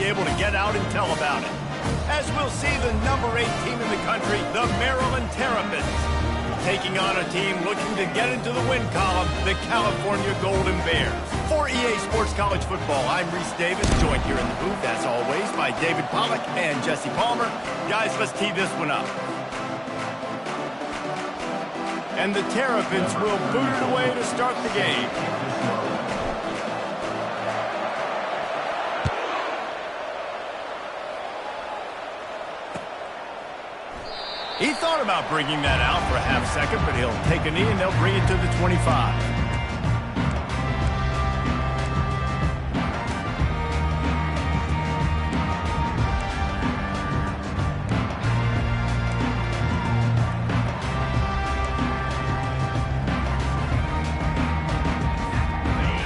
able to get out and tell about it. As we'll see the number 8 team in the country, the Maryland Terrapins, taking on a team looking to get into the win column, the California Golden Bears. For EA Sports College Football, I'm Reese Davis, joined here in the booth, as always, by David Pollack and Jesse Palmer. Guys, let's tee this one up. And the Terrapins will boot it away to start the game. He thought about bringing that out for a half second, but he'll take a knee and they'll bring it to the 25.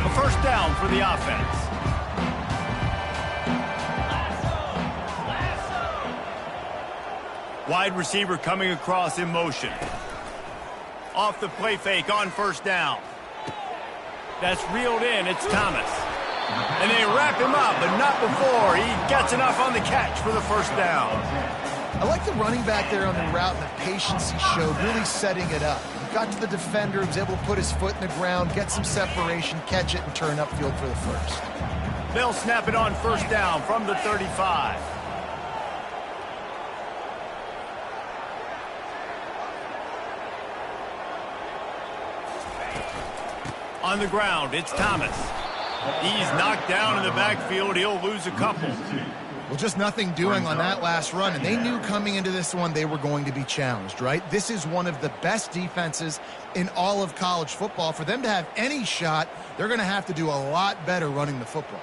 A first down for the offense. Wide receiver coming across in motion. Off the play fake on first down. That's reeled in. It's Thomas. And they wrap him up, but not before he gets enough on the catch for the first down. I like the running back there on the route and the patience he showed, really setting it up. He got to the defender, was able to put his foot in the ground, get some separation, catch it, and turn upfield for the first. They'll snap it on first down from the 35. On the ground, it's Thomas. He's knocked down in the backfield. He'll lose a couple. Well, just nothing doing on that last run, and they knew coming into this one they were going to be challenged, right? This is one of the best defenses in all of college football. For them to have any shot, they're going to have to do a lot better running the football.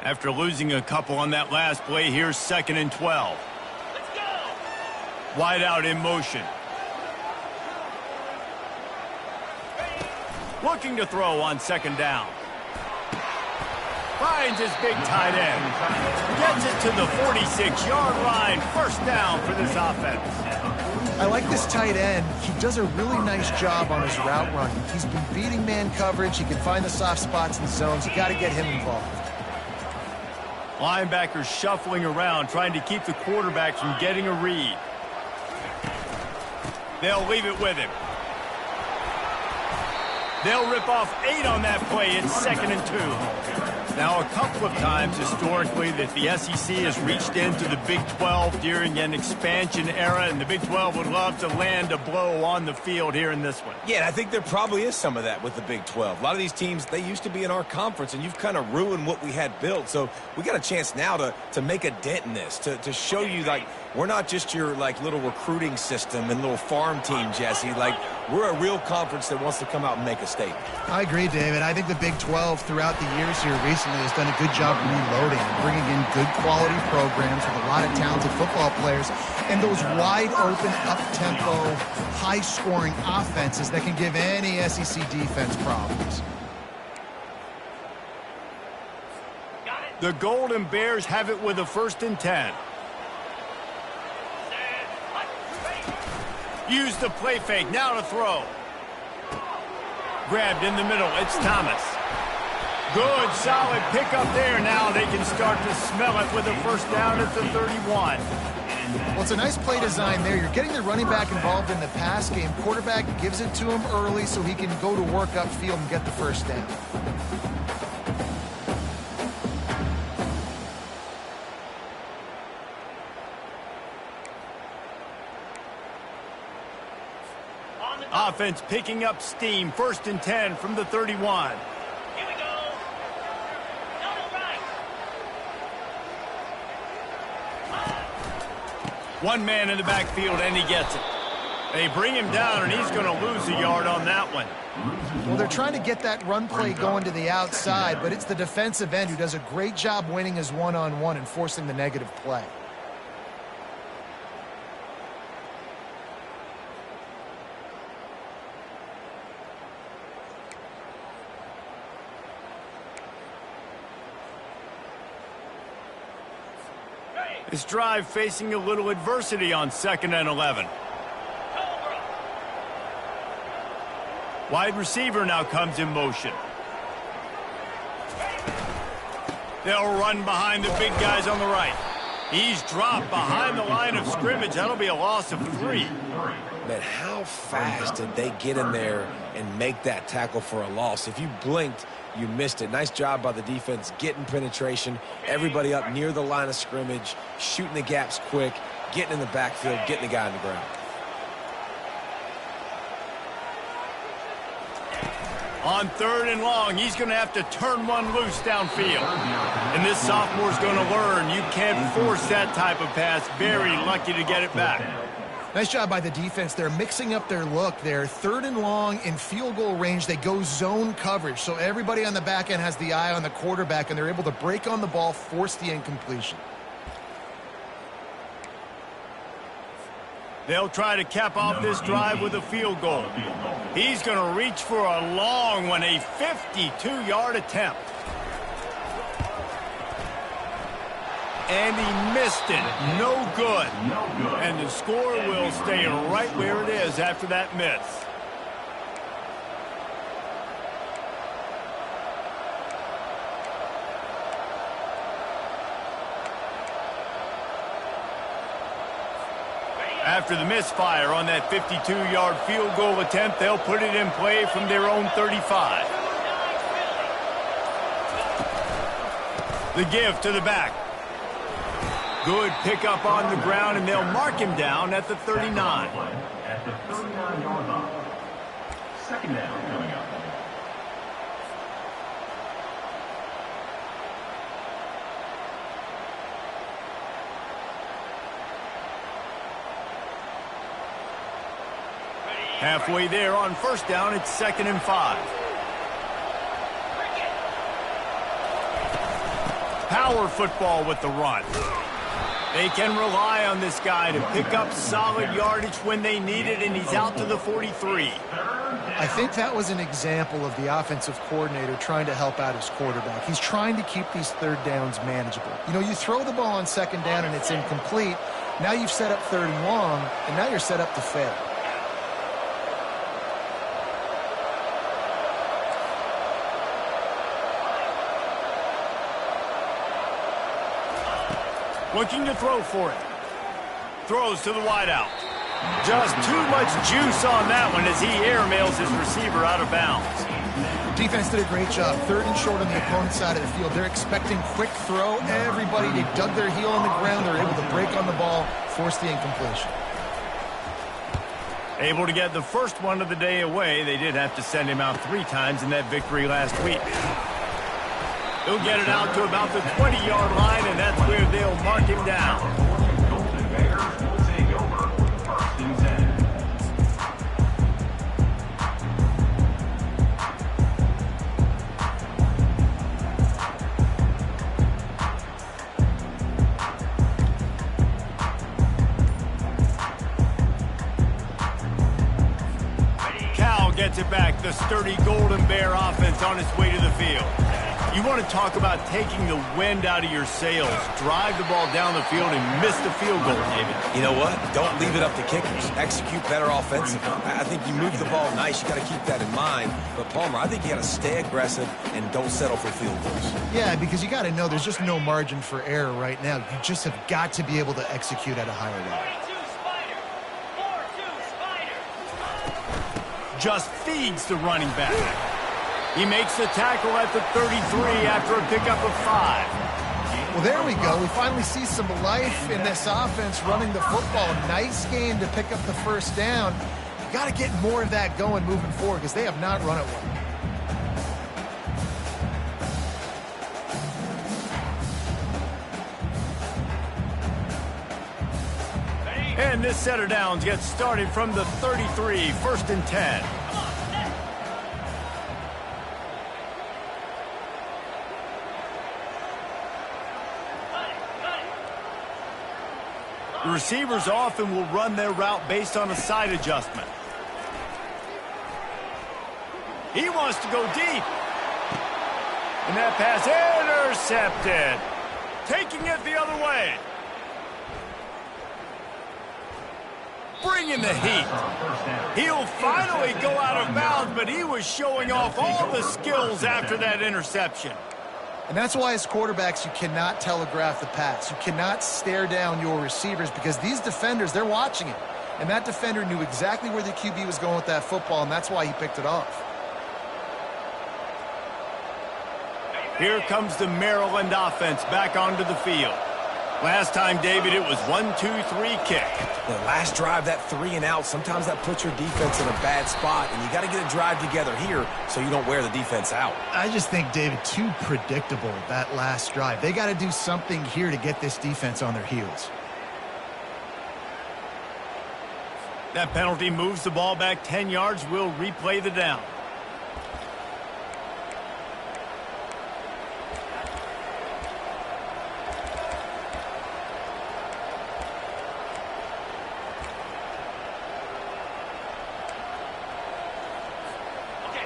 After losing a couple on that last play, here's 2nd and 12. Let's go. Wide out in motion. Looking to throw on 2nd down. Finds his big tight end. Gets it to the 46-yard line. First down for this offense. I like this tight end. He does a really nice job on his route running. He's been beating man coverage. He can find the soft spots in zones. You got to get him involved. Linebackers shuffling around, trying to keep the quarterback from getting a read. They'll leave it with him. They'll rip off 8 on that play. It's 2nd and 2. Now, a couple of times historically that the SEC has reached into the Big 12 during an expansion era, and the Big 12 would love to land a blow on the field here in this one. Yeah, and I think there probably is some of that with the Big 12. A lot of these teams, they used to be in our conference, and you've kind of ruined what we had built. So we got a chance now to make a dent in this, to show you, like, we're not just your, like, little recruiting system and little farm team, Jesse. Like, we're a real conference that wants to come out and make a statement. I agree, David. I think the Big 12 throughout the years here recently has done a good job reloading, bringing in good quality programs with a lot of talented football players and those wide open, up-tempo, high-scoring offenses that can give any SEC defense problems. The Golden Bears have it with a 1st and 10. Use the play fake, now to throw. Grabbed in the middle, it's Thomas. Good, solid pickup there. Now they can start to smell it with a first down at the 31. Well, it's a nice play design there. You're getting the running back involved in the pass game. Quarterback gives it to him early so he can go to work upfield and get the first down. Offense picking up steam. 1st and 10 from the 31. Here we go. Right. One man in the backfield, and he gets it. They bring him down, and he's going to lose a yard on that one. Well, they're trying to get that run play going to the outside, but it's the defensive end who does a great job winning his one-on-one and forcing the negative play. This drive facing a little adversity on 2nd and 11. Wide receiver now comes in motion. They'll run behind the big guys on the right. He's dropped behind the line of scrimmage. That'll be a loss of 3. Man, how fast did they get in there and make that tackle for a loss? If you blinked, you missed it. Nice job by the defense getting penetration. Everybody up near the line of scrimmage, shooting the gaps quick, getting in the backfield, getting the guy on the ground. On 3rd and long, he's going to have to turn one loose downfield. And this sophomore's going to learn you can't force that type of pass. Very lucky to get it back. Nice job by the defense. They're mixing up their look there. 3rd and long in field goal range. They go zone coverage. So everybody on the back end has the eye on the quarterback, and they're able to break on the ball, force the incompletion. They'll try to cap off this drive with a field goal. He's going to reach for a long one, a 52-yard attempt. And he missed it. No good. And the score will stay right where it is after that miss. After the misfire on that 52-yard field goal attempt, they'll put it in play from their own 35. The give to the back. Good pickup on the ground, and they'll mark him down at the 39. At the 39-yard line. 2nd down coming up. Halfway there on 1st down, it's 2nd and 5. Power football with the run. They can rely on this guy to pick up solid yardage when they need it, and he's out to the 43. I think that was an example of the offensive coordinator trying to help out his quarterback. He's trying to keep these 3rd downs manageable. You know, you throw the ball on 2nd down and it's incomplete. Now you've set up 3rd and long, and now you're set up to fail. Looking to throw for it. Throws to the wideout. Just too much juice on that one as he airmails his receiver out of bounds. Defense did a great job. 3rd and short on the opponent's side of the field. They're expecting quick throw. Everybody, they dug their heel on the ground. They're able to break on the ball, force the incompletion. Able to get the first one of the day away. They did have to send him out 3 times in that victory last week. He'll get it out to about the 20-yard line, and that's where they'll mark him down. Golden Bears will take over 1st and 10. Cal gets it back. The sturdy Golden Bear offense on its way to the field. You want to talk about taking the wind out of your sails. Drive the ball down the field and miss the field goal, David. You know what? Don't leave it up to kickers. Execute better offensively. I think you move the ball nice. You got to keep that in mind. But, Palmer, I think you got to stay aggressive and don't settle for field goals. Yeah, because you got to know there's just no margin for error right now. You just have got to be able to execute at a higher level. Just feeds the running back. He makes the tackle at the 33 after a pickup of 5. Well, there we go. We finally see some life in this offense running the football. Nice game to pick up the 1st down. You got to get more of that going moving forward because they have not run it well. And this set of downs gets started from the 33, 1st and 10. The receivers often will run their route based on a side adjustment. He wants to go deep. And that pass intercepted. Taking it the other way. bringing the heat. He'll finally go out of bounds, but he was showing off all the skills after that interception. And that's why as quarterbacks, you cannot telegraph the pass. You cannot stare down your receivers because these defenders, they're watching it. And that defender knew exactly where the QB was going with that football, and that's why he picked it off. Here comes the Maryland offense back onto the field. Last time, David, it was 1-2-3 kick. The last drive, that 3 and out, sometimes that puts your defense in a bad spot, and you got to get a drive together here so you don't wear the defense out. I just think, David, too predictable, that last drive. They got to do something here to get this defense on their heels. That penalty moves the ball back 10 yards. We'll replay the down.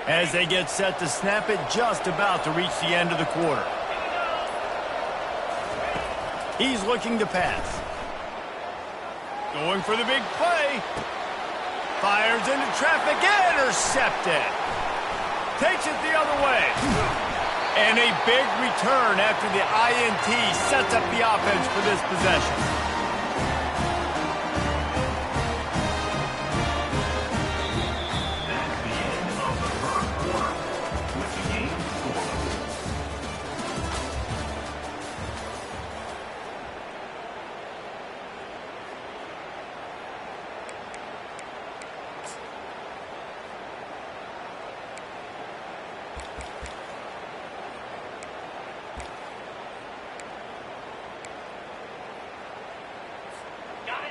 As they get set to snap it, just about to reach the end of the quarter. He's looking to pass. Going for the big play. Fires into traffic, intercepted. Takes it the other way. And a big return after the INT sets up the offense for this possession.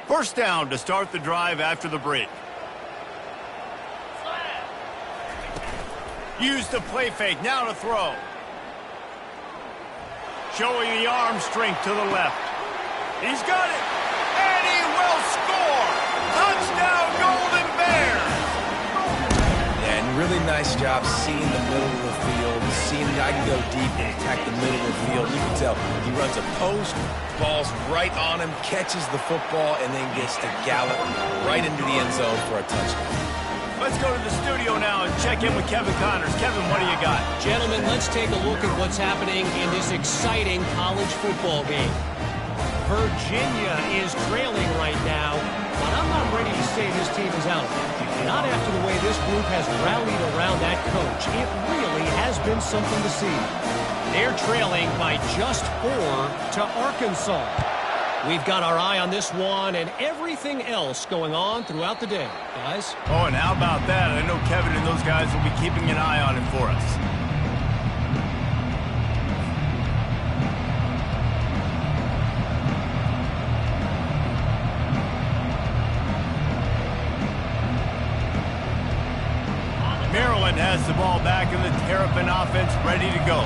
First down to start the drive after the break. Use the play fake, now to throw. Showing the arm strength to the left. He's got it, and he will score! Touchdown, Golden Bears! And really nice job seeing the middle of the field, seeing I can go deep and attack the middle of the field. You can tell he runs a post, ball's right on him, catches the football, and then gets to gallop right into the end zone for a touchdown. Let's go to the studio now and check in with Kevin Connors. Kevin, what do you got? Gentlemen, let's take a look at what's happening in this exciting college football game. Virginia is trailing right now, but I'm not ready to say this team is out. Not after the way this group has rallied around that coach. It really has been something to see. They're trailing by just 4 to Arkansas. We've got our eye on this one and everything else going on throughout the day, guys. Oh, and how about that? I know Kevin and those guys will be keeping an eye on it for us. Maryland has the ball back and the Terrapin offense ready to go.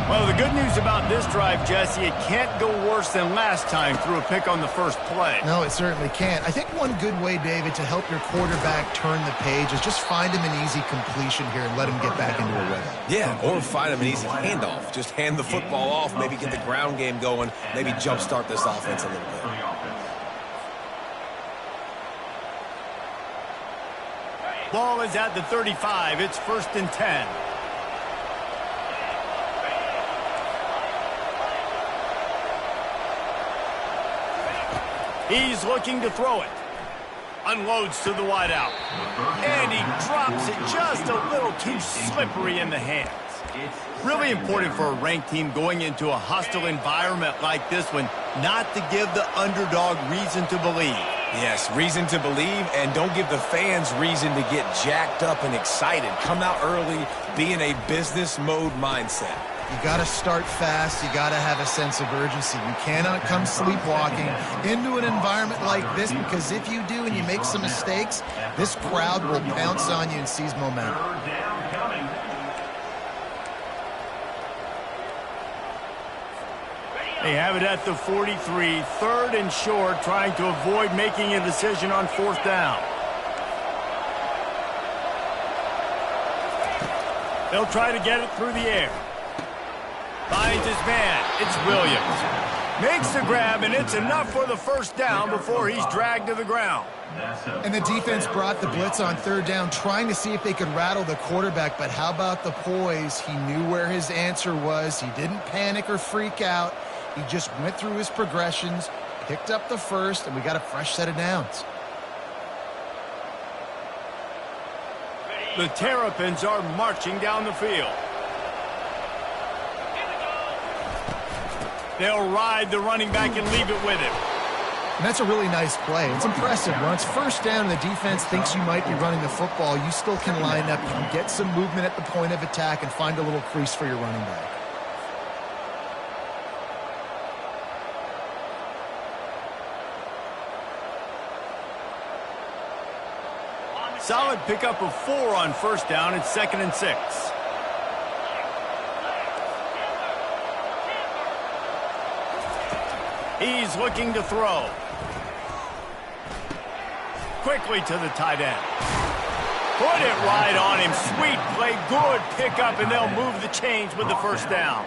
Well, the good news about this drive, Jesse, it can't go worse than last time through a pick on the first play. No, it certainly can't. I think one good way, David, to help your quarterback turn the page is just find him an easy completion here and let him get back into a rhythm. Yeah, or find him an easy handoff. Just hand the football off, maybe get the ground game going, maybe jumpstart this offense a little bit. Ball is at the 35. It's 1st and 10. He's looking to throw it. Unloads to the wideout. And he drops it just a little too slippery in the hands. Really important for a ranked team going into a hostile environment like this one, not to give the underdog reason to believe. Yes, reason to believe, and don't give the fans reason to get jacked up and excited. Come out early, be in a business mode mindset. You got to start fast. You got to have a sense of urgency. You cannot come sleepwalking into an environment like this, because if you do and you make some mistakes, this crowd will pounce on you and seize momentum. They have it at the 43, 3rd and short, trying to avoid making a decision on 4th down. They'll try to get it through the air. Finds his man. It's Williams. Makes the grab, and it's enough for the first down before he's dragged to the ground. And the defense brought the blitz on third down, trying to see if they could rattle the quarterback. But how about the poise? He knew where his answer was. He didn't panic or freak out. He just went through his progressions, picked up the first, and we got a fresh set of downs. The Terrapins are marching down the field. They'll ride the running back and leave it with him. And that's a really nice play. It's impressive. When it's first down and the defense thinks you might be running the football, you still can line up. You can get some movement at the point of attack and find a little crease for your running back. Solid pickup of 4 on first down. It's 2nd and 6. He's looking to throw. Quickly to the tight end. Put it right on him. Sweet play. Good pickup, and they'll move the chains with the first down.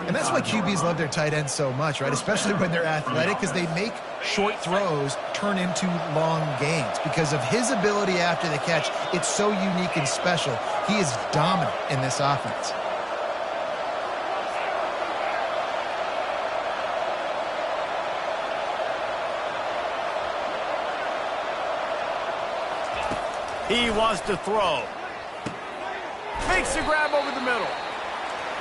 And that's why QBs love their tight ends so much, right? Especially when they're athletic, because they make short throws turn into long gains. Because of his ability after the catch, it's so unique and special. He is dominant in this offense. He wants to throw. Makes the grab over the middle.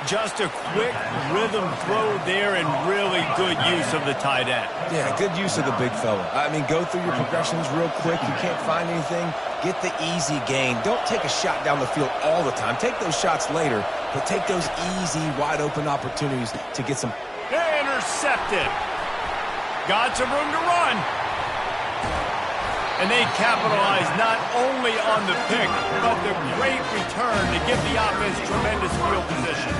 Just a quick rhythm throw there and really good use of the tight end. Yeah, good use of the big fella. I mean, go through your progressions real quick. You can't find anything. Get the easy gain. Don't take a shot down the field all the time. Take those shots later, but take those easy, wide-open opportunities to get some. Intercepted. Got some room to run. And they capitalize not only on the pick, but the great return to give the offense tremendous field position.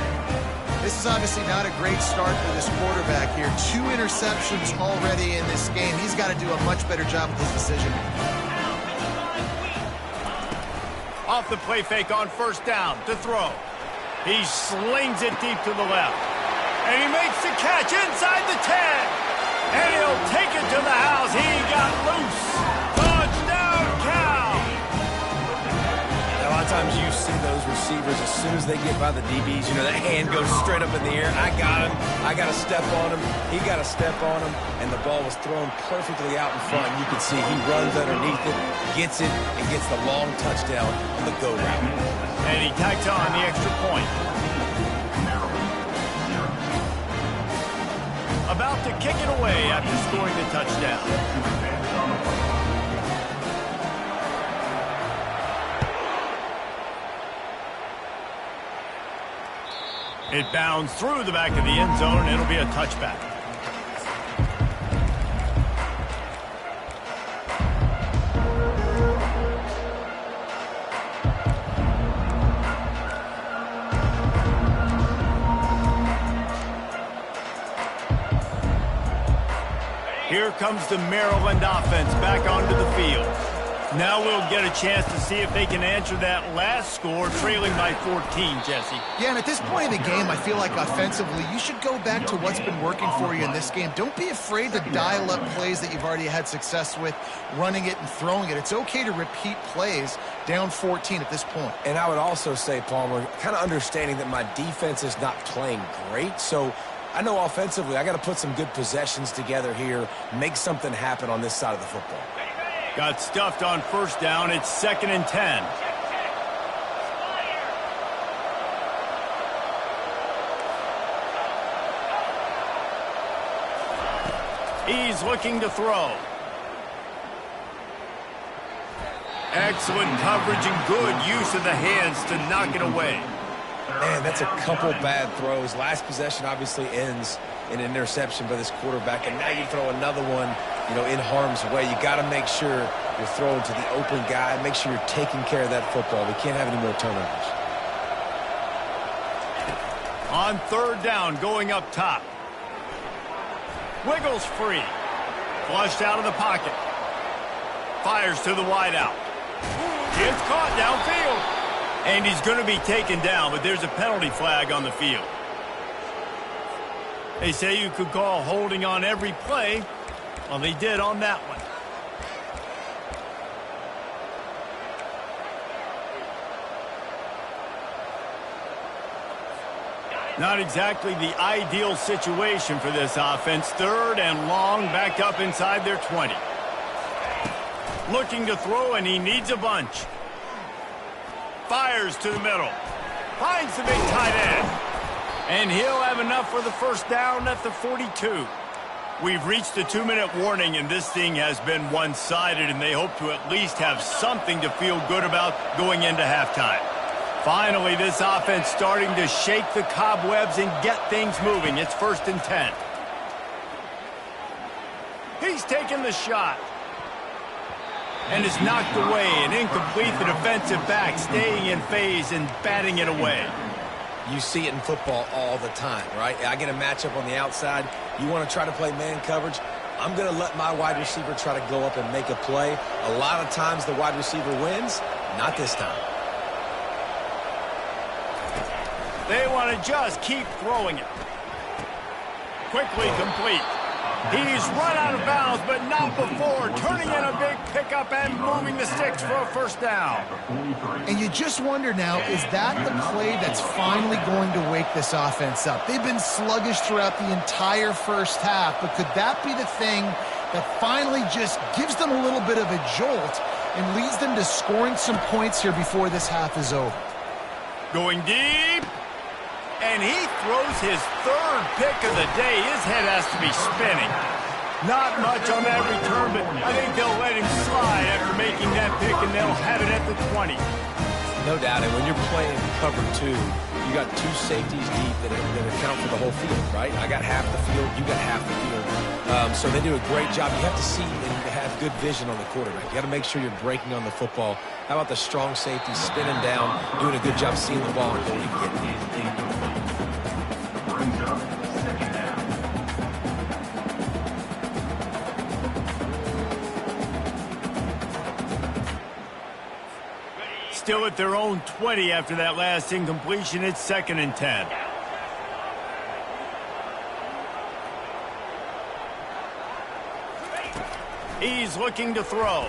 This is obviously not a great start for this quarterback here. 2 interceptions already in this game. He's got to do a much better job with his decision. Off the play fake on first down to throw. He slings it deep to the left. And he makes the catch inside the 10. And he'll take it to the house. He got loose. Touchdown, Cal! A lot of times you see those receivers, as soon as they get by the DBs, you know, that hand goes straight up in the air. I got him. I got to step on him. He got to step on him. And the ball was thrown perfectly out in front. You can see he runs underneath it, gets it, and gets the long touchdown on the go route. And he tacks on the extra point. About to kick it away after scoring the touchdown. It bounds through the back of the end zone, and it'll be a touchback. Here comes the Maryland offense back onto the field. Now we'll get a chance to see if they can answer that last score, trailing by 14, Jesse. Yeah, and at this point in the game, I feel like offensively, you should go back to what's been working for you in this game. Don't be afraid to dial up plays that you've already had success with, running it and throwing it. It's okay to repeat plays down 14 at this point. And I would also say, Palmer, kind of understanding that my defense is not playing great, so I know offensively I got to put some good possessions together here, make something happen on this side of the football. Got stuffed on first down. It's 2nd and 10. He's looking to throw. Excellent coverage and good use of the hands to knock it away. Man, that's a couple bad throws. Last possession obviously ends in an interception by this quarterback, and now you throw another one, you know, in harm's way. You got to make sure you're throwing to the open guy. Make sure you're taking care of that football. We can't have any more turnovers. On third down, going up top. Wiggles free. Flushed out of the pocket. Fires to the wideout. Gets caught downfield. And he's going to be taken down, but there's a penalty flag on the field. They say you could call holding on every play. Well, they did on that one. Not exactly the ideal situation for this offense. 3rd and long, back up inside their 20. Looking to throw, and he needs a bunch. Fires to the middle. Finds the big tight end. And he'll have enough for the first down at the 42. We've reached the 2-minute warning, and this thing has been one-sided, and they hope to at least have something to feel good about going into halftime. Finally, this offense starting to shake the cobwebs and get things moving. It's 1st and 10. He's taken the shot. And is knocked away and incomplete. The defensive back staying in phase and batting it away. You see it in football all the time, right? I get a matchup on the outside. You want to try to play man coverage? I'm going to let my wide receiver try to go up and make a play. A lot of times the wide receiver wins. Not this time. They want to just keep throwing it. Quickly complete. He's run out of bounds, but not before. Turning in a big pickup and moving the sticks for a first down. And you just wonder now, is that the play that's finally going to wake this offense up? They've been sluggish throughout the entire first half, but could that be the thing that finally just gives them a little bit of a jolt and leads them to scoring some points here before this half is over? Going deep. And he throws his 3rd pick of the day. His head has to be spinning. Not much on that return, but I think they'll let him slide after making that pick, and they'll have it at the 20. No doubt, and when you're playing cover 2, you got 2 safeties deep that account for the whole field, right? I got half the field, you got half the field. So they do a great job. You have to see and have good vision on the quarterback. You got to make sure you're breaking on the football. How about the strong safety spinning down, doing a good job seeing the ball and going to get it. Still at their own 20 after that last incompletion. It's 2nd and 10. He's looking to throw.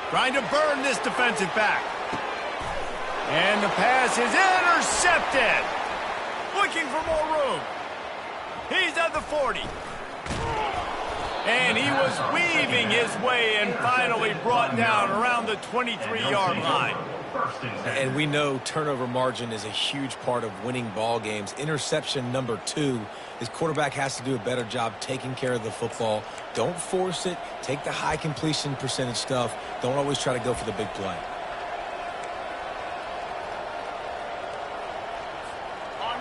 Trying to burn this defensive back. And the pass is intercepted. Looking for more room. He's at the 40. And he was weaving his way and finally brought down around the 23-yard line. And we know turnover margin is a huge part of winning ball games. Interception number 2. His quarterback has to do a better job taking care of the football. Don't force it. Take the high completion percentage stuff. Don't always try to go for the big play.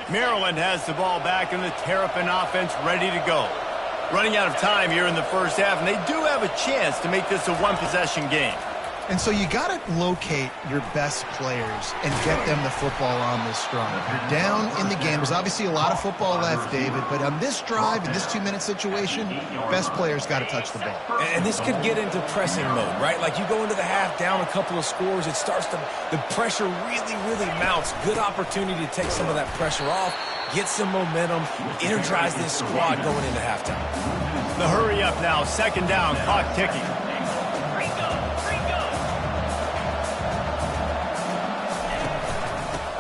Maryland has the ball back and the Terrapin offense ready to go. Running out of time here in the first half, and they do have a chance to make this a one-possession game. And so you got to locate your best players and get them the football on this drive. You're down in the game. There's obviously a lot of football left, David, but on this drive, in this 2-minute situation, best players got to touch the ball. And this could get into pressing mode, right? Like you go into the half down a couple of scores, it starts to, the pressure really mounts. Good opportunity to take some of that pressure off, get some momentum, energize this squad going into halftime. The hurry up now, 2nd down, clock ticking.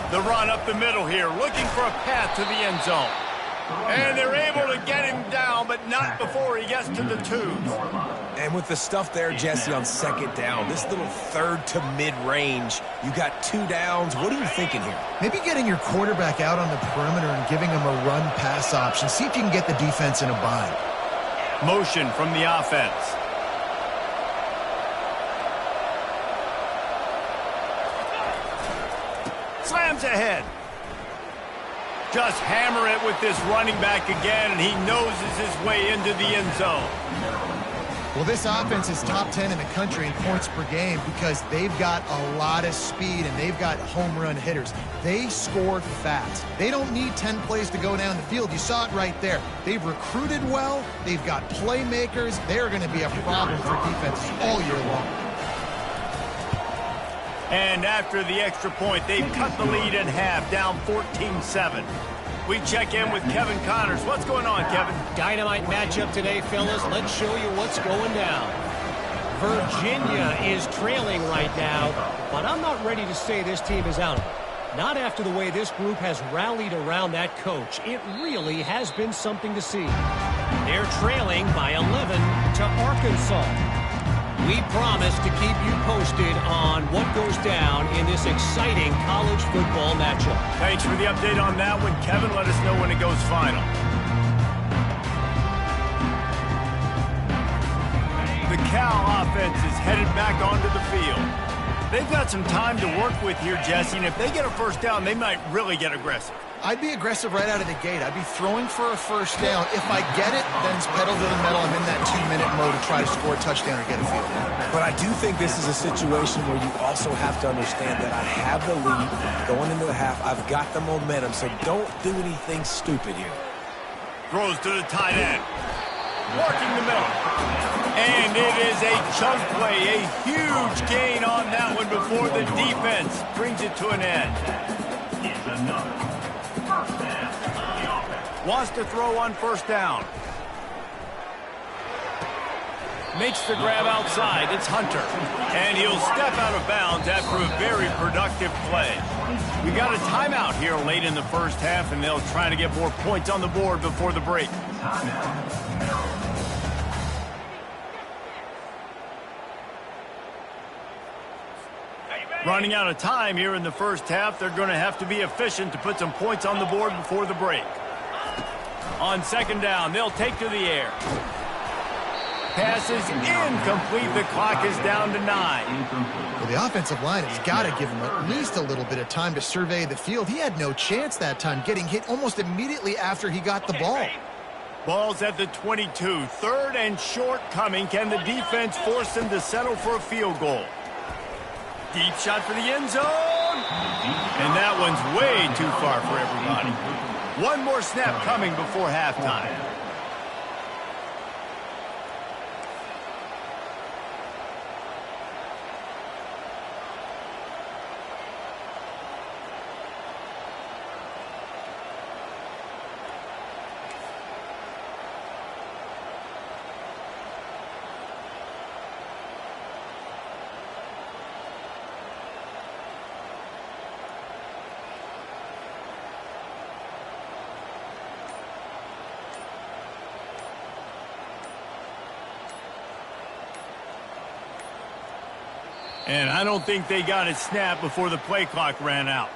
The run up the middle here, looking for a path to the end zone. And they're able to get him down, but not before he gets to the 2s. And with the stuff there, Jesse, on 2nd down, this little 3rd to mid-range, you got 2 downs. What are you thinking here? Maybe getting your quarterback out on the perimeter and giving him a run-pass option. See if you can get the defense in a bind. Motion from the offense. Slams ahead. Just hammer it with this running back again, and he noses his way into the end zone. Well, this offense is top 10 in the country in points per game because they've got a lot of speed and they've got home run hitters. They score fast. They don't need 10 plays to go down the field. You saw it right there. They've recruited well. They've got playmakers. They're going to be a problem for defenses all year long. And after the extra point, they've cut the lead in half, down 14-7. We check in with Kevin Connors. What's going on, Kevin? Dynamite matchup today, fellas. Let's show you what's going down. Virginia is trailing right now, but I'm not ready to say this team is out of it. Not after the way this group has rallied around that coach. It really has been something to see. They're trailing by 11 to Arkansas. We promise to keep you posted on what goes down in this exciting college football matchup. Thanks for the update on that one, Kevin. Let us know when it goes final. The Cal offense is headed back onto the field. They've got some time to work with here, Jesse, and if they get a first down, they might really get aggressive. I'd be aggressive right out of the gate. I'd be throwing for a first down. If I get it, then it's pedal to the metal. I'm in that 2-minute mode to try to score a touchdown or get a field goal. But I do think this is a situation where you also have to understand that I have the lead going into the half. I've got the momentum, so don't do anything stupid here. Throws to the tight end. Working the middle. And it is a chunk play, a huge gain on that one before the defense brings it to an end. Wants to throw on first down. Makes the grab outside. It's Hunter. And he'll step out of bounds after a very productive play. We got a timeout here late in the first half, and they'll try to get more points on the board before the break. Running out of time here in the first half. They're going to have to be efficient to put some points on the board before the break. On second down, they'll take to the air. Pass is incomplete. The clock is down to 9. Well, the offensive line has got to give him at least a little bit of time to survey the field. He had no chance that time, getting hit almost immediately after he got the ball. Ball's at the 22. Third and short coming. Can the defense force them to settle for a field goal? Deep shot for the end zone. And that one's way too far for everybody. One more snap coming before halftime. And I don't think they got it snapped before the play clock ran out.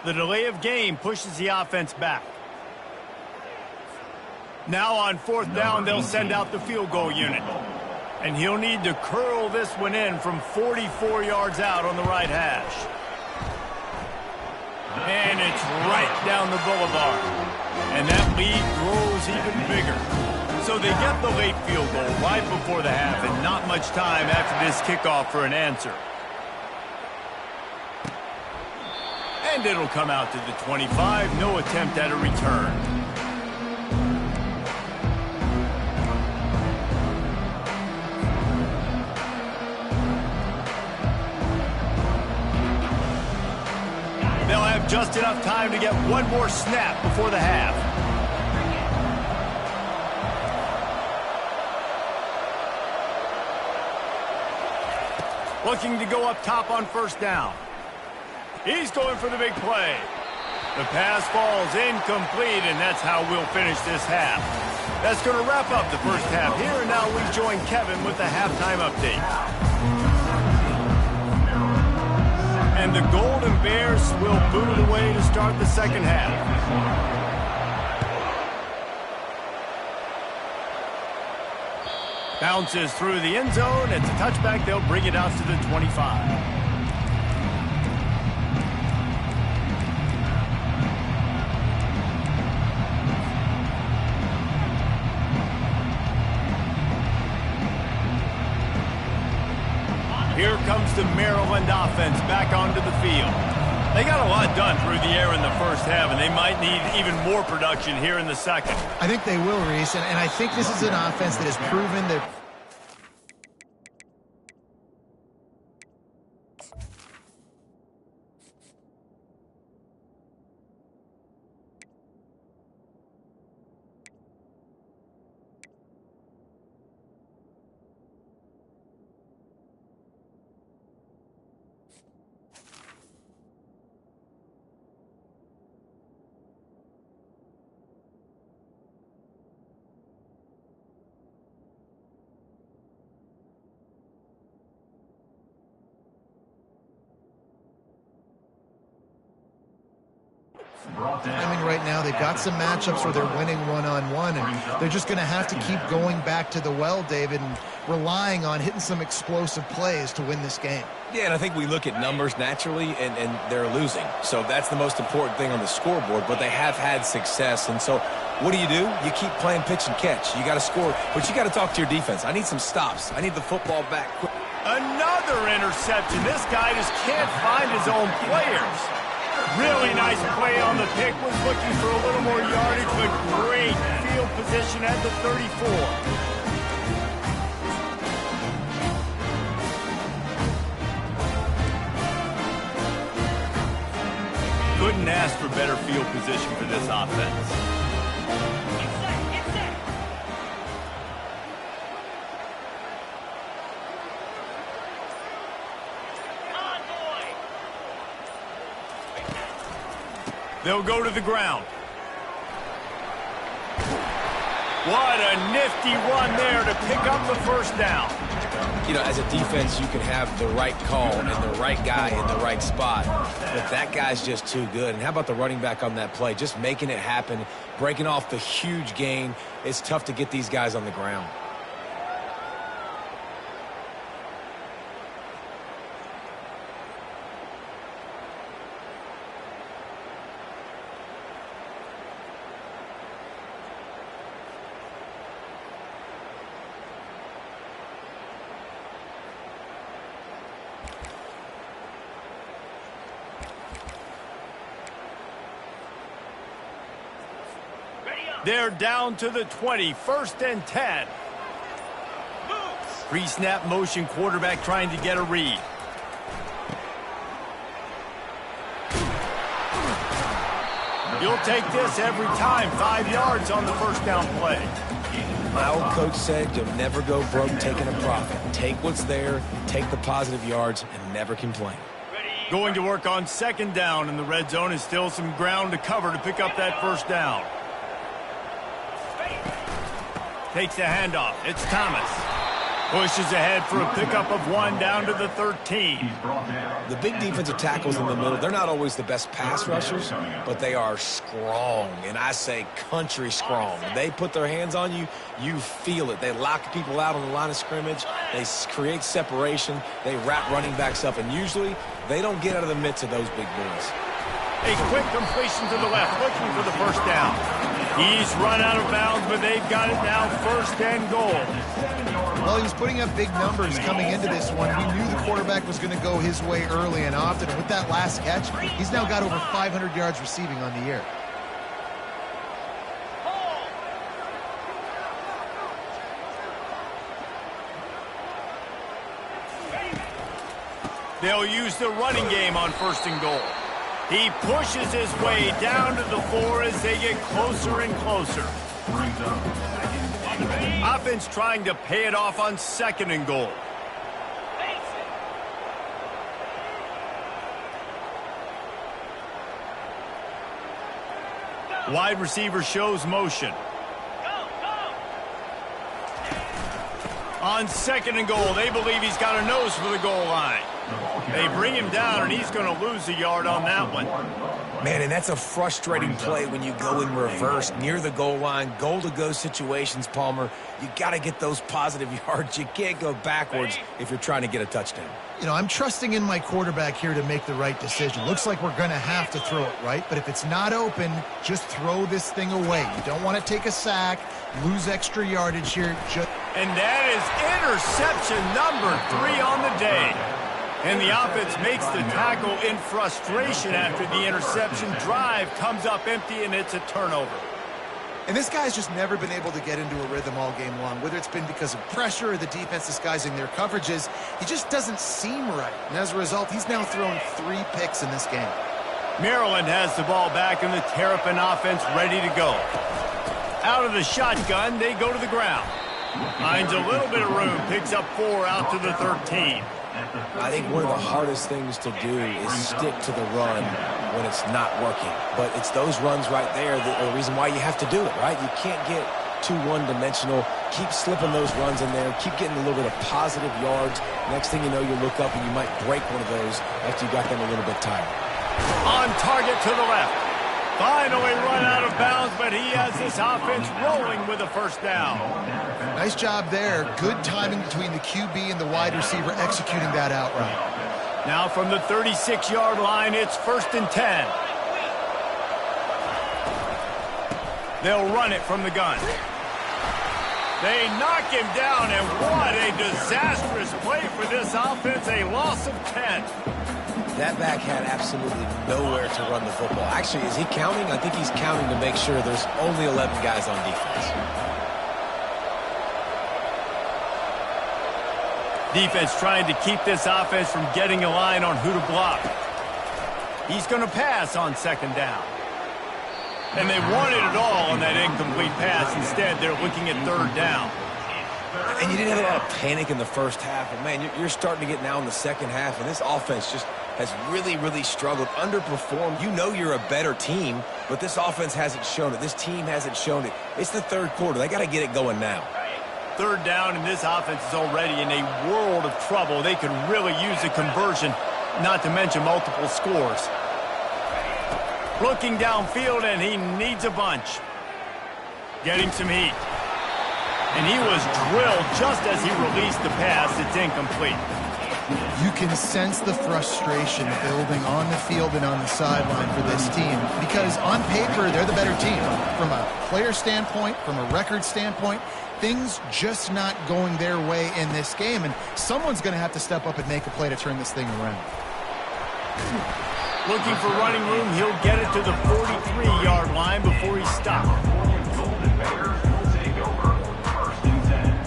The delay of game pushes the offense back. Now on fourth down, they'll send out the field goal unit. And he'll need to curl this one in from 44 yards out on the right hash. And it's right down the boulevard. And that lead grows even bigger. So they get the late field goal right before the half, and not much time after this kickoff for an answer. And it'll come out to the 25. No attempt at a return. They'll have just enough time to get one more snap before the half. Looking to go up top on first down. He's going for the big play. The pass falls incomplete, and that's how we'll finish this half. That's going to wrap up the first half here, and now we join Kevin with the halftime update. And the Golden Bears will boot it away to start the second half. Bounces through the end zone. It's a touchback. They'll bring it out to the 25. Here comes the Maryland offense back onto the field. They got a lot done through the air in the first half, and they might need even more production here in the second. I think they will, Reese, and I think this is an offense that has proven that I mean, right now they've got some matchups where they're winning one-on-one, and they're just going to have to keep going back to the well, David, and relying on hitting some explosive plays to win this game. Yeah, and I think we look at numbers naturally, and they're losing. So that's the most important thing on the scoreboard, but they have had success. And so what do? You keep playing pitch and catch. You got to score, but you got to talk to your defense. I need some stops. I need the football back quick. Another interception. This guy just can't find his own players. Really nice play on the pick. Was looking for a little more yardage, but great field position at the 34. Couldn't ask for better field position for this offense. They'll go to the ground. What a nifty run there to pick up the first down. You know, as a defense, you can have the right call and the right guy in the right spot, but that guy's just too good. And how about the running back on that play? Just making it happen, breaking off the huge gain. It's tough to get these guys on the ground. They're down to the 20, 1st and 10. Pre-snap motion, quarterback trying to get a read. You'll take this every time. 5 yards on the first down play. My old coach said you'll never go broke taking a profit. Take what's there, take the positive yards, and never complain. Going to work on 2nd down in the red zone, and still some ground to cover to pick up that first down. Takes the handoff. It's Thomas. Pushes ahead for a pickup of 1 down to the 13. The big defensive tackles in the middle, they're not always the best pass rushers, but they are strong, and I say country strong. When they put their hands on you, you feel it. They lock people out on the line of scrimmage. They create separation. They wrap running backs up, and usually they don't get out of the midst of those big boys. A quick completion to the left, looking for the first down. He's run out of bounds, but they've got it now 1st and goal. Well, he's putting up big numbers coming into this one. He knew the quarterback was going to go his way early and often. And with that last catch, he's now got over 500 yards receiving on the year. They'll use the running game on 1st and goal. He pushes his way down to the 4 as they get closer and closer. Offense trying to pay it off on 2nd and goal. Wide receiver shows motion. On 2nd and goal, they believe he's got a nose for the goal line. They bring him down, and he's going to lose a yard on that one. Man, and that's a frustrating play when you go in reverse near the goal line, goal-to-go situations, Palmer. You got to get those positive yards. You can't go backwards if you're trying to get a touchdown. You know, I'm trusting in my quarterback here to make the right decision. Looks like we're going to have to throw it, right? But if it's not open, just throw this thing away. You don't want to take a sack, lose extra yardage here. And that is interception number 3 on the day. And the offense makes the tackle in frustration after the interception. Drive comes up empty, and it's a turnover. And this guy's just never been able to get into a rhythm all game long, whether it's been because of pressure or the defense disguising their coverages. He just doesn't seem right. And as a result, he's now thrown 3 picks in this game. Maryland has the ball back, and the Terrapin offense ready to go. Out of the shotgun, they go to the ground. Finds a little bit of room, picks up 4 out to the 13. I think one of the hardest things to do is stick to the run when it's not working. But it's those runs right there that are the reason why you have to do it, right? You can't get too one-dimensional. Keep slipping those runs in there. Keep getting a little bit of positive yards. Next thing you know, you look up and you might break one of those after you got them a little bit tired. On target to the left. Finally run out of bounds, but he has this offense rolling with a first down. Nice job there. Good timing between the QB and the wide receiver executing that out right. Now from the 36-yard line, it's 1st and 10. They'll run it from the gun. They knock him down, and what a disastrous play for this offense, a loss of 10. That back had absolutely nowhere to run the football. Actually, is he counting? I think he's counting to make sure there's only 11 guys on defense. Defense trying to keep this offense from getting a line on who to block. He's going to pass on 2nd down. And they wanted it all on that incomplete pass. Instead, they're looking at 3rd down. And you didn't have a lot of panic in the first half. But, man, you're starting to get now in the second half, and this offense just has really, really struggled, underperformed. You know you're a better team, but this offense hasn't shown it. This team hasn't shown it. It's the 3rd quarter. They got to get it going now. 3rd down, and this offense is already in a world of trouble. They could really use a conversion, not to mention multiple scores. Looking downfield, and he needs a bunch. Getting some heat. And he was drilled just as he released the pass. It's incomplete. You can sense the frustration building on the field and on the sideline for this team because on paper, they're the better team. From a player standpoint, from a record standpoint, things just not going their way in this game, and someone's going to have to step up and make a play to turn this thing around. Looking for running room, he'll get it to the 43-yard line before he's stopped. Golden Bears will take over 1st and 10.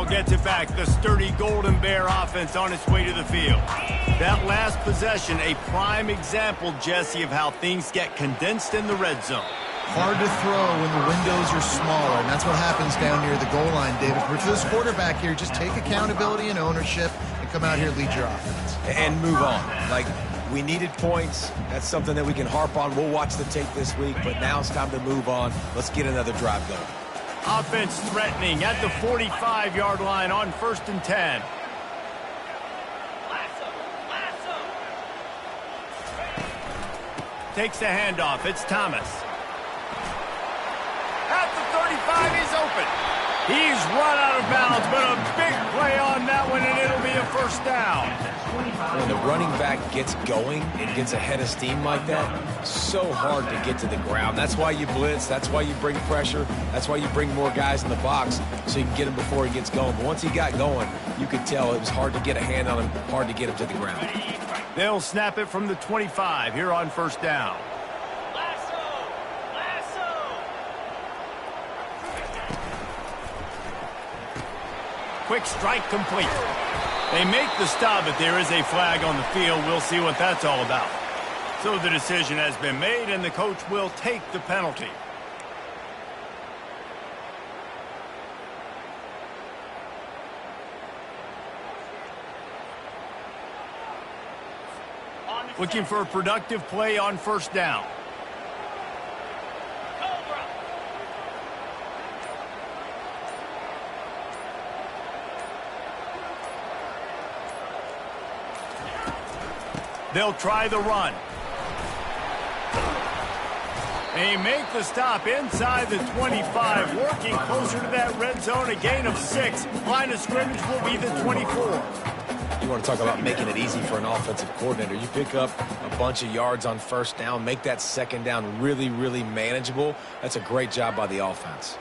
Gets it back. The sturdy Golden Bear offense on its way to the field. That last possession, a prime example, Jesse, of how things get condensed in the red zone. Hard to throw when the windows are smaller, and that's what happens down near the goal line, David. But for this quarterback here, just take accountability and ownership and come out here and lead your offense. And move on. Like, we needed points. That's something that we can harp on. We'll watch the tape this week, but now it's time to move on. Let's get another drive going. Offense threatening at the 45-yard line on 1st and 10. Takes the handoff. It's Thomas. At the 35, he's open. He's run out of bounds, but a big play on that one, and it'll be a 1st down. When the running back gets going and gets ahead of steam like that, so hard to get to the ground. That's why you blitz. That's why you bring pressure. That's why you bring more guys in the box so you can get him before he gets going. But once he got going, you could tell it was hard to get a hand on him, hard to get him to the ground. They'll snap it from the 25 here on 1st down. Quick strike complete. They make the stop, but there is a flag on the field. We'll see what that's all about. So the decision has been made, and the coach will take the penalty. Looking for a productive play on 1st down. They'll try the run. They make the stop inside the 25, working closer to that red zone, a gain of 6. Line of scrimmage will be the 24. You want to talk about making it easy for an offensive coordinator. You pick up a bunch of yards on 1st down, make that 2nd down really, really manageable. That's a great job by the offense.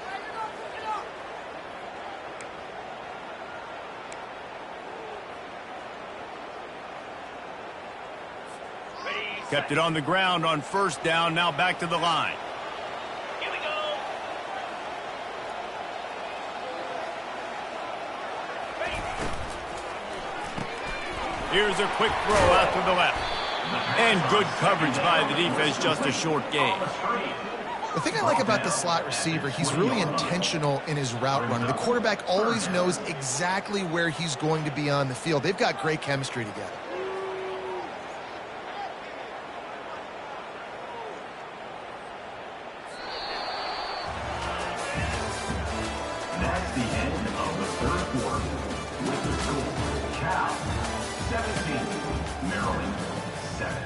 Kept it on the ground on 1st down, now back to the line. Here we go. Here's a quick throw out to the left. And good coverage by the defense, just a short gain. The thing I like about the slot receiver, he's really intentional in his route running. The quarterback always knows exactly where he's going to be on the field. They've got great chemistry together. half. 17, Maryland 7.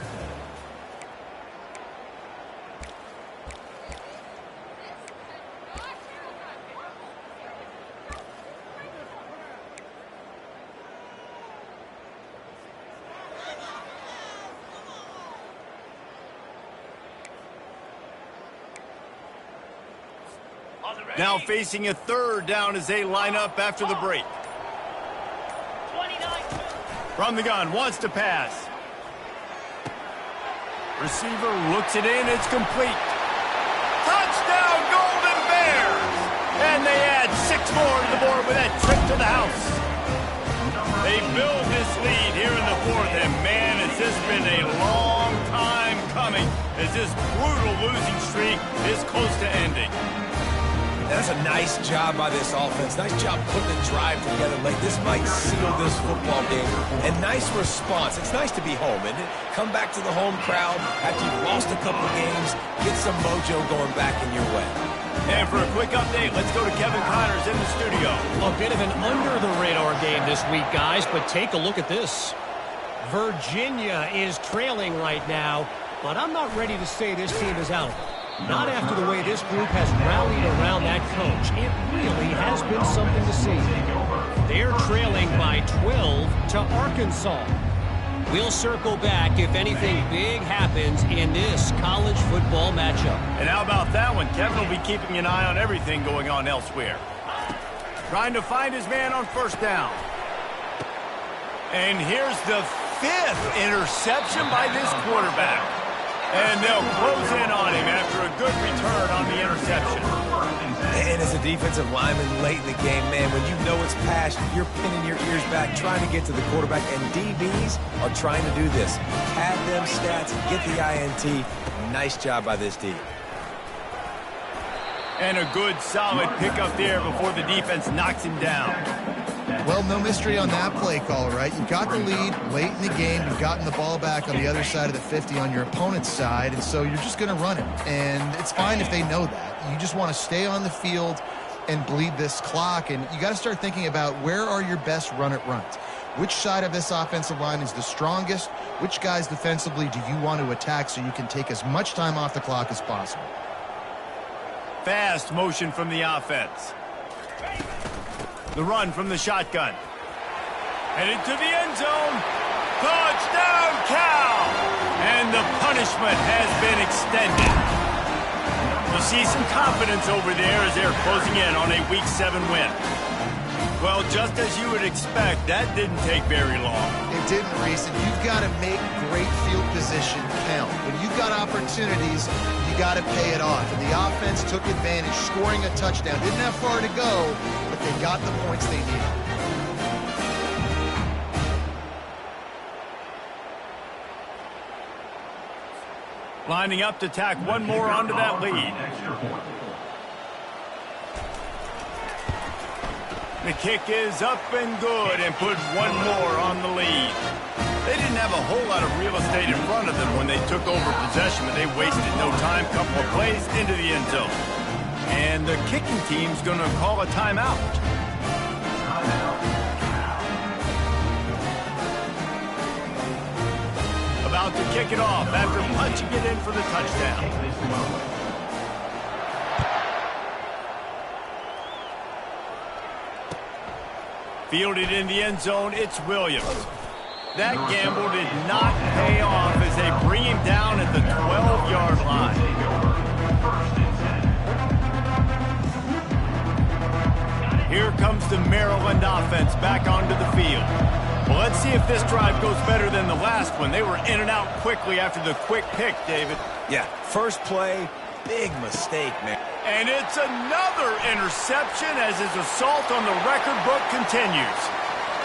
Now facing a third down as they line up after the break. From the gun, wants to pass. Receiver looks it in, it's complete. Touchdown, Golden Bears! And they add 6 more to the board with that trip to the house. They build this lead here in the fourth, and man, has this been a long time coming as this brutal losing streak is close to ending. That's a nice job by this offense. Nice job putting the drive together late. This might seal this football game. And nice response. It's nice to be home, isn't it? Come back to the home crowd after you've lost a couple games. Get some mojo going back in your way. And for a quick update, let's go to Kevin Connors in the studio. A bit of an under-the-radar game this week, guys, but take a look at this. Virginia is trailing right now, but I'm not ready to say this team is out. Not after the way this group has rallied around that coach. It really has been something to see. They're trailing by 12 to Arkansas. We'll circle back if anything big happens in this college football matchup. And how about that one? Kevin will be keeping an eye on everything going on elsewhere. Trying to find his man on first down. And here's the 5th interception by this quarterback. And they'll close in on him after a good return on the interception. And as a defensive lineman late in the game, man, when you know it's passed, you're pinning your ears back, trying to get to the quarterback. And DBs are trying to do this. Pad them stats, get the INT. Nice job by this D. And a good, solid pickup there before the defense knocks him down. Well, no mystery on that play call, right? You got the lead late in the game. You've gotten the ball back on the other side of the 50 on your opponent's side, and so you're just going to run it. And it's fine if they know that. You just want to stay on the field and bleed this clock, and you got to start thinking about where are your best run-it runs. Which side of this offensive line is the strongest? Which guys defensively do you want to attack so you can take as much time off the clock as possible? Fast motion from the offense. The run from the shotgun. Headed to the end zone. Touchdown, Cal! And the punishment has been extended. You see some confidence over there as they're closing in on a Week 7 win. Well, just as you would expect, that didn't take very long. It didn't, Reese, and you've got to make great field position count. When you've got opportunities, you got to pay it off. And the offense took advantage, scoring a touchdown. Didn't have far to go, but they got the points they needed. Lining up to tack one more onto that lead. The kick is up and good and puts one more on the lead. They didn't have a whole lot of real estate in front of them when they took over possession, but they wasted no time. Couple of plays into the end zone. And the kicking team's going to call a timeout. About to kick it off after punching it in for the touchdown. Fielded in the end zone, it's Williams. That gamble did not pay off as they bring him down at the 12-yard line. Here comes the Maryland offense back onto the field. Well, let's see if this drive goes better than the last one. They were in and out quickly after the quick pick, David. Yeah, first play, big mistake, man. And it's another interception as his assault on the record book continues.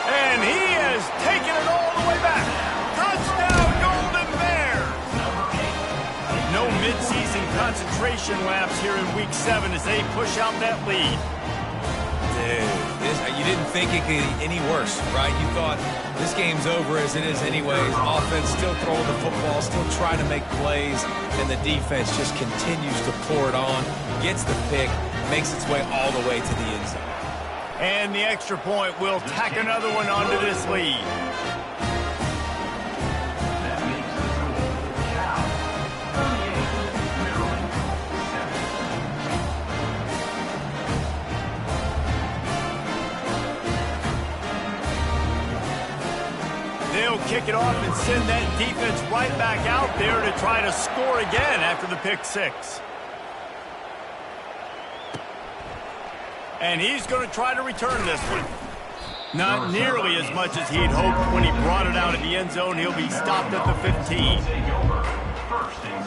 And he has taken it all the way back. Touchdown, Golden Bears! No midseason concentration laps here in Week 7 as they push out that lead. Dude, you didn't think it could get any worse, right? You thought this game's over as it is anyways. Offense still throwing the football, still trying to make plays, and the defense just continues to pour it on, gets the pick, makes its way all the way to the end zone. And the extra point will tack another one onto this lead. That makes the score Cal 38, Maryland 7. They'll kick it off and send that defense right back out there to try to score again after the pick six. And he's going to try to return this one. Not nearly as much as he'd hoped when he brought it out of the end zone. He'll be stopped at the 15. Take over. First and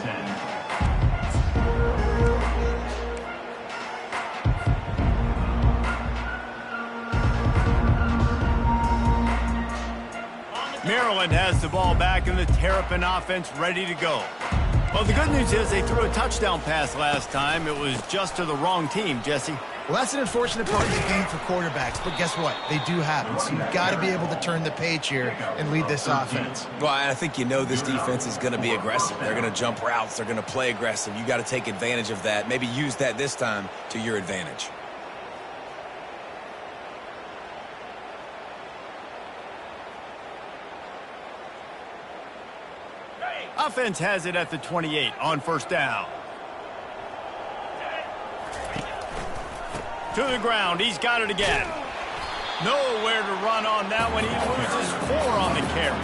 10. Maryland has the ball back and the Terrapin offense ready to go. Well, the good news is they threw a touchdown pass last time. It was just to the wrong team, Jesse. Well, that's an unfortunate part of the game for quarterbacks, but guess what? They do happen, so you've got to be able to turn the page here and lead this offense. Well, I think you know this defense is going to be aggressive. They're going to jump routes. They're going to play aggressive. You got to take advantage of that. Maybe use that this time to your advantage. Offense has it at the 28 on first down. To the ground. He's got it again. Nowhere to run on that one. He loses 4 on the carry.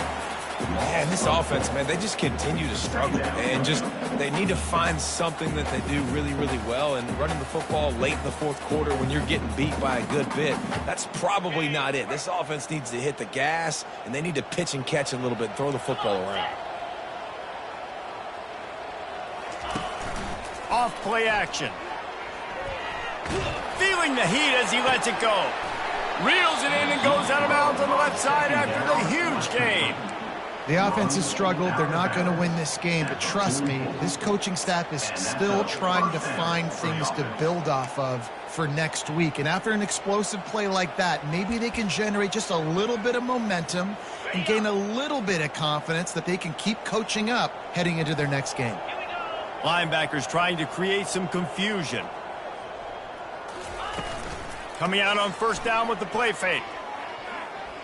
Man, this offense, man, they just continue to struggle. And they need to find something that they do really, really well. And running the football late in the fourth quarter when you're getting beat by a good bit, that's probably not it. This offense needs to hit the gas, and they need to pitch and catch a little bit, throw the football around. Off play action. Feeling the heat as he lets it go. Reels it in and goes out of bounds on the left side after the huge gain. The offense has struggled. They're not going to win this game, but trust me, this coaching staff is still trying to find things to build off of for next week. And after an explosive play like that, maybe they can generate just a little bit of momentum and gain a little bit of confidence that they can keep coaching up heading into their next game. Linebackers trying to create some confusion. Coming out on first down with the play fake.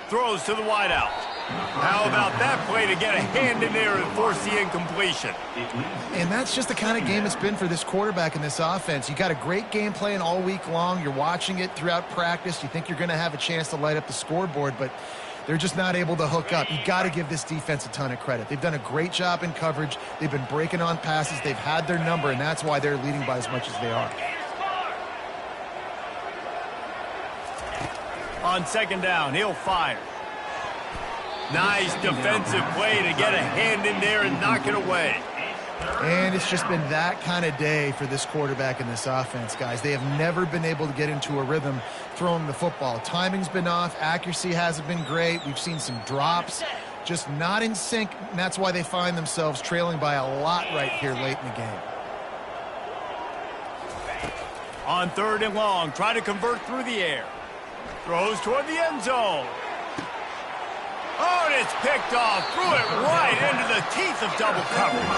Throws to the wideout. How about that play to get a hand in there and force the incompletion? And that's just the kind of game it's been for this quarterback in this offense. You got a great game plan all week long. You're watching it throughout practice. You think you're going to have a chance to light up the scoreboard, but they're just not able to hook up. You got to give this defense a ton of credit. They've done a great job in coverage. They've been breaking on passes. They've had their number, and that's why they're leading by as much as they are. On second down, he'll fire. Nice defensive play to get a hand in there and knock it away. And it's just been that kind of day for this quarterback in this offense, guys. They have never been able to get into a rhythm throwing the football. Timing's been off. Accuracy hasn't been great. We've seen some drops, just not in sync, and that's why they find themselves trailing by a lot right here late in the game. On third and long, try to convert through the air. Throws toward the end zone. Oh, and it's picked off. Threw it right into the teeth of double coverage.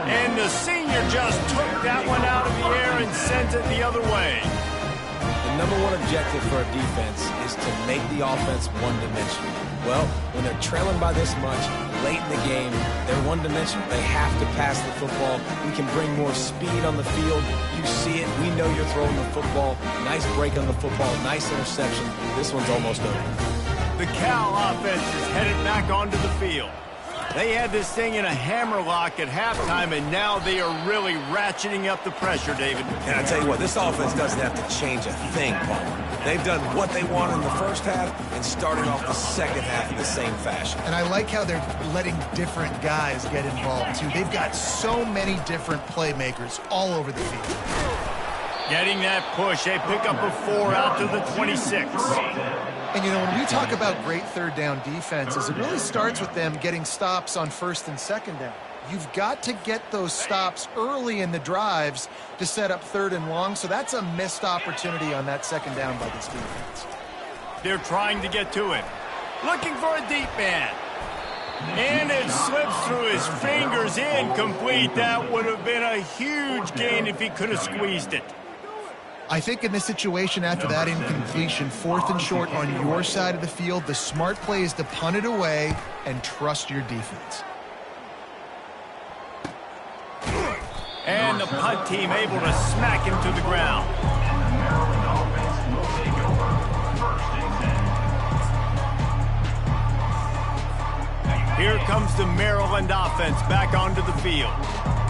And the senior just took that one out of the air and sends it the other way. The number one objective for a defense is to make the offense one-dimensional. Well, when they're trailing by this much, late in the game, they're one-dimensional. They have to pass the football. We can bring more speed on the field. You see it. We know you're throwing the football. Nice break on the football. Nice interception. This one's almost over. The Cal offense is headed back onto the field. They had this thing in a hammerlock at halftime, and now they are really ratcheting up the pressure, David. And I tell you what, this offense doesn't have to change a thing, Palmer. They've done what they want in the first half and starting off the second half in the same fashion. And I like how they're letting different guys get involved, too. They've got so many different playmakers all over the field. Getting that push, they pick up a 4 out to the 26. And, you know, when we talk about great third down defenses, it really starts with them getting stops on first and second down. You've got to get those stops early in the drives to set up third and long, so that's a missed opportunity on that second down by this defense. They're trying to get to him. Looking for a deep man. And it slips through his fingers, incomplete. That would have been a huge gain if he could have squeezed it. I think in this situation after that incompletion, 4th and short on your side of the field, the smart play is to punt it away and trust your defense. And the punt team able to smack him to the ground. Here comes the Maryland offense back onto the field.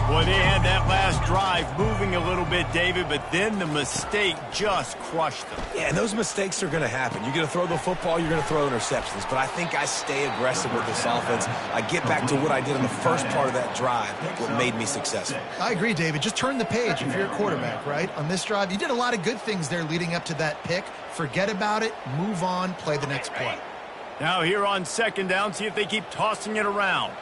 Boy, they had that last drive moving a little bit, David, but then the mistake just crushed them. Yeah, and those mistakes are going to happen. You're going to throw the football, you're going to throw interceptions. But I think I stay aggressive with this offense. I get back to what I did in the first part of that drive, what made me successful. I agree, David. Just turn the page if you're a quarterback, right? On this drive, you did a lot of good things there leading up to that pick. Forget about it, move on, play the next play. Now here on 2nd down, see if they keep tossing it around.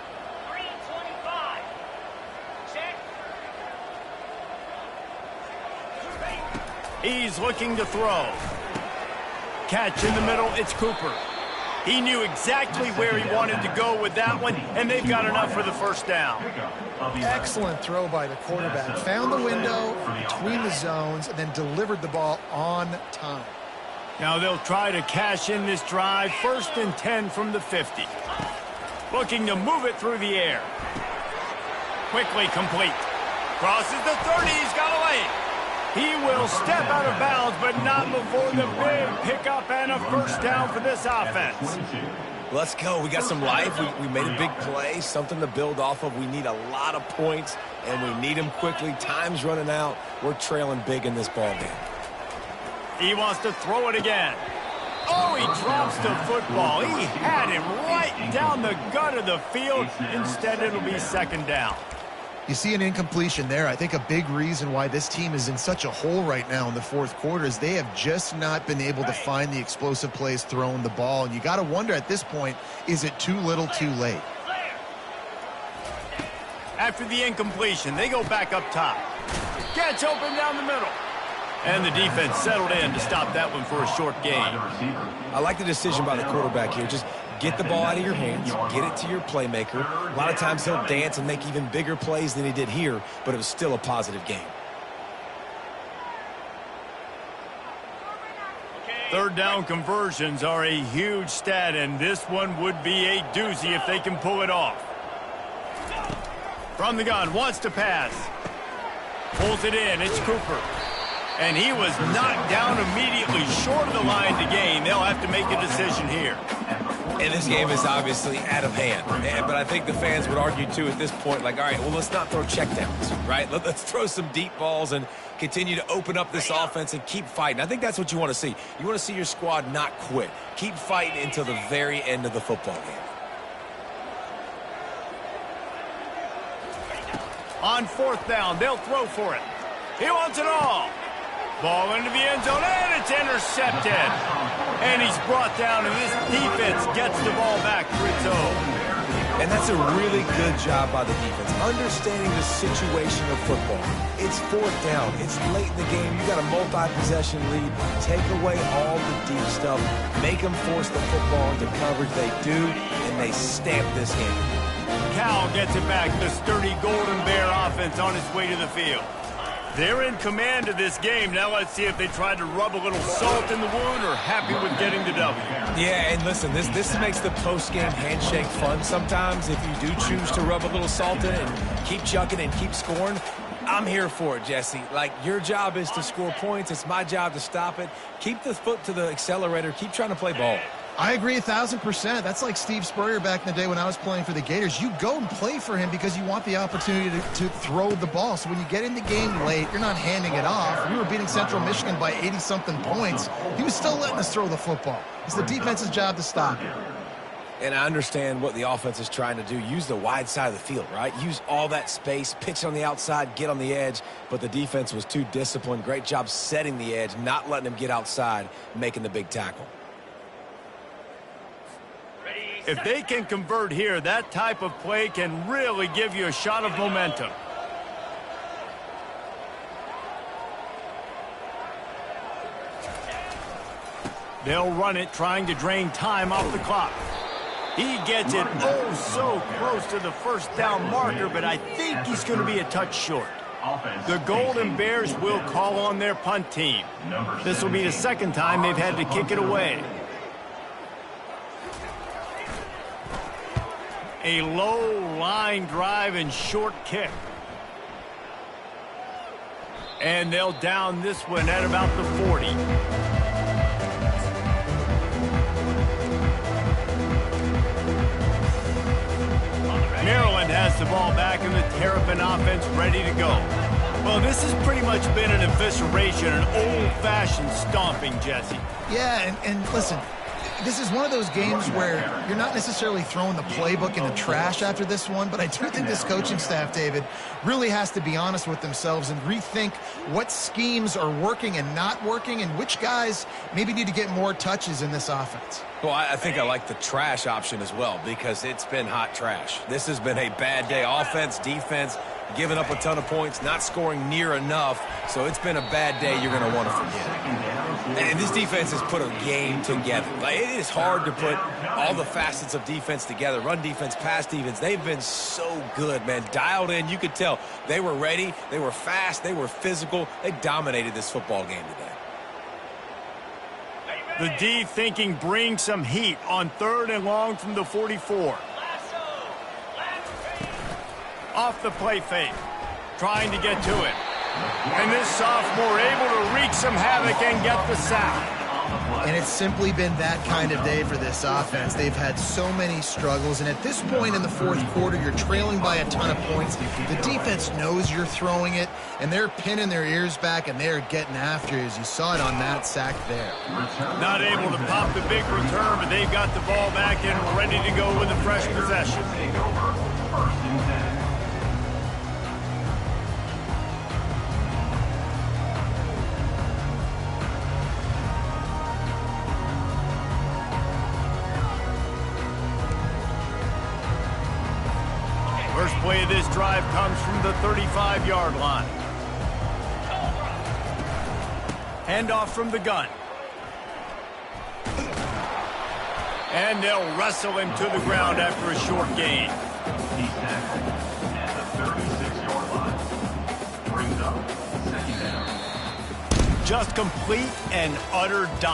He's looking to throw. Catch in the middle, it's Cooper. He knew exactly where he wanted to go with that one, and they've got enough for the first down. Excellent throw by the quarterback. Found the window between the zones and then delivered the ball on time. Now they'll try to cash in this drive. 1st and 10 from the 50. Looking to move it through the air. Quickly complete. Crosses the 30, he's got away. He will step out of bounds, but not before the big pickup and a first down for this offense. Let's go. We got some life. We made a big play, something to build off of. We need a lot of points, and we need them quickly. Time's running out. We're trailing big in this ball game. He wants to throw it again. Oh, he drops the football. He had him right down the gut of the field. Instead, it'll be 2nd down. You see an incompletion there. I think a big reason why this team is in such a hole right now in the 4th quarter is they have just not been able to find the explosive plays throwing the ball. And you got to wonder at this point, is it too little too late? After the incompletion, they go back up top. Gets open down the middle. And the defense settled in to stop that one for a short gain. I like the decision by the quarterback here. Just get the ball out of your hands, get it to your playmaker. A lot of times he'll dance and make even bigger plays than he did here, but it was still a positive game. 3rd down conversions are a huge stat, and this one would be a doozy if they can pull it off. From the gun, wants to pass. Pulls it in, it's Cooper. And he was knocked down immediately short of the line to gain. They'll have to make a decision here. And this game is obviously out of hand. But I think the fans would argue, too, at this point, like, all right, well, let's not throw checkdowns, right? Let's throw some deep balls and continue to open up this offense and keep fighting. I think that's what you want to see. You want to see your squad not quit. Keep fighting until the very end of the football game. On 4th down, they'll throw for it. He wants it all. Ball into the end zone, and it's intercepted. And he's brought down, and this defense gets the ball back for its own. And that's a really good job by the defense, understanding the situation of football. It's 4th down. It's late in the game. You got a multi-possession lead. Take away all the deep stuff. Make them force the football into coverage. They do, and they stamp this game. Cal gets it back. The sturdy Golden Bear offense on its way to the field. They're in command of this game. Now let's see if they try to rub a little salt in the wound or happy with getting the W. Yeah, and listen, this makes the post-game handshake fun sometimes. If you do choose to rub a little salt in it and keep chucking and keep scoring, I'm here for it, Jesse. Like, your job is to score points. It's my job to stop it. Keep the foot to the accelerator. Keep trying to play ball. I agree 1,000%. That's like Steve Spurrier back in the day when I was playing for the Gators. You go and play for him because you want the opportunity to throw the ball. So when you get in the game late, you're not handing it off. We were beating Central Michigan by 80-something points. He was still letting us throw the football. It's the defense's job to stop it. And I understand what the offense is trying to do. Use the wide side of the field, right? Use all that space, pitch on the outside, get on the edge. But the defense was too disciplined. Great job setting the edge, not letting him get outside, making the big tackle. If they can convert here, that type of play can really give you a shot of momentum. They'll run it, trying to drain time off the clock. He gets it oh so close to the first down marker, but I think he's going to be a touch short. Offense. The Golden Bears will call on their punt team. This will be the second time they've had to kick it away. A low line drive and short kick. And they'll down this one at about the 40. Maryland has the ball back and the Terrapin offense ready to go. Well, this has pretty much been an evisceration, an old-fashioned stomping, Jesse. Yeah, and listen, this is one of those games where you're not necessarily throwing the playbook in the trash after this one, but I do think this coaching staff, David, really has to be honest with themselves and rethink what schemes are working and not working and which guys maybe need to get more touches in this offense. Well, I think I like the trash option as well because it's been hot trash. This has been a bad day. Offense, defense, giving up a ton of points, not scoring near enough. So it's been a bad day you're going to want to forget. And this defense has put a game together. Like, it is hard to put all the facets of defense together. Run defense, pass defense. They've been so good, man. Dialed in. You could tell they were ready. They were fast. They were physical. They dominated this football game today. The D thinking bring some heat on 3rd and long from the 44. Off the play fake. Trying to get to it. And this sophomore able to wreak some havoc and get the sack. And it's simply been that kind of day for this offense. They've had so many struggles, and at this point in the 4th quarter, you're trailing by a ton of points. The defense knows you're throwing it, and they're pinning their ears back, and they're getting after you, as you saw it on that sack there. Not able to pop the big return, but they've got the ball back and ready to go with a fresh possession. Take over. 1st and 10. First play of this drive comes from the 35-yard line. Handoff from the gun. And they'll wrestle him to the ground after a short gain. He's tackled at the 36-yard line. Brings up 2nd down. Just complete and utter dominance.